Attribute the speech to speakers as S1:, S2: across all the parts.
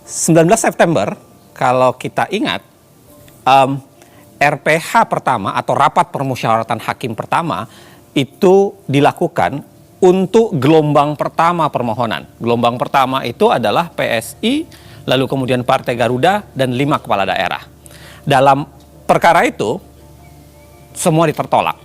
S1: 19 September, kalau kita ingat, RPH pertama atau rapat permusyawaratan hakim pertama itu dilakukan untuk gelombang pertama permohonan. Gelombang pertama itu adalah PSI, lalu kemudian Partai Garuda, dan 5 kepala daerah. Dalam perkara itu, semua ditertolak.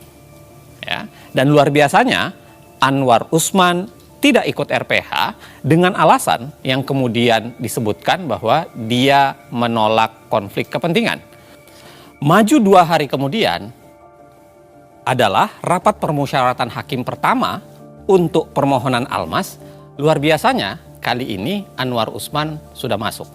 S1: Ya. Dan luar biasanya, Anwar Usman tidak ikut RPH dengan alasan yang kemudian disebutkan bahwa dia menolak konflik kepentingan. Maju 2 hari kemudian adalah rapat permusyawaratan hakim pertama untuk permohonan Almas. Luar biasanya kali ini Anwar Usman sudah masuk.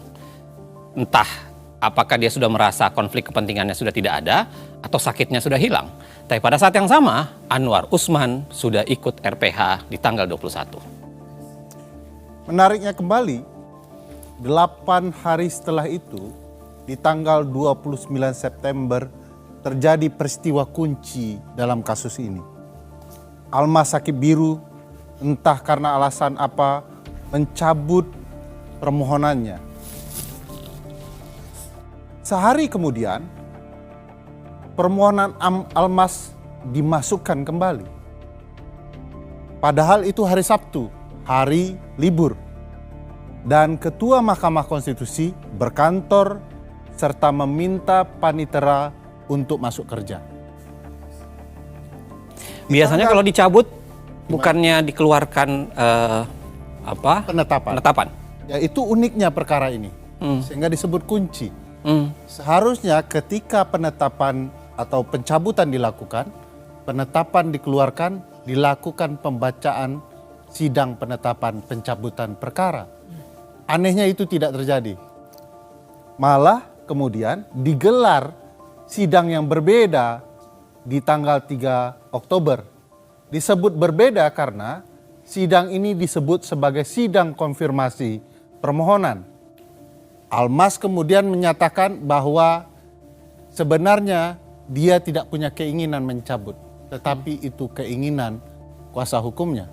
S1: Entah apakah dia sudah merasa konflik kepentingannya sudah tidak ada atau sakitnya sudah hilang. Tapi pada saat yang sama Anwar Usman sudah ikut RPH di tanggal 21.
S2: Menariknya kembali, 8 hari setelah itu, di tanggal 29 September, terjadi peristiwa kunci dalam kasus ini. Almas Sakib Biru, entah karena alasan apa, mencabut permohonannya. Sehari kemudian, permohonan Almas dimasukkan kembali. Padahal itu hari Sabtu, hari libur. Dan Ketua Mahkamah Konstitusi berkantor serta meminta panitera untuk masuk kerja.
S1: Biasanya kalau dicabut bukannya dikeluarkan penetapan.
S2: Ya, itu uniknya perkara ini. Sehingga disebut kunci. Seharusnya ketika penetapan atau pencabutan dilakukan, penetapan dikeluarkan, dilakukan pembacaan sidang penetapan pencabutan perkara. Anehnya itu tidak terjadi. Malah kemudian digelar sidang yang berbeda di tanggal 3 Oktober. Disebut berbeda karena sidang ini disebut sebagai sidang konfirmasi permohonan. Almas kemudian menyatakan bahwa sebenarnya dia tidak punya keinginan mencabut, tetapi itu keinginan kuasa hukumnya.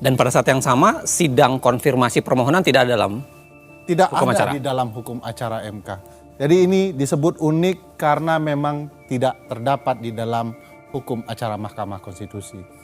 S1: Dan pada saat yang sama sidang konfirmasi permohonan tidak ada
S2: di dalam hukum acara MK. Jadi ini disebut unik karena memang tidak terdapat di dalam hukum acara Mahkamah Konstitusi.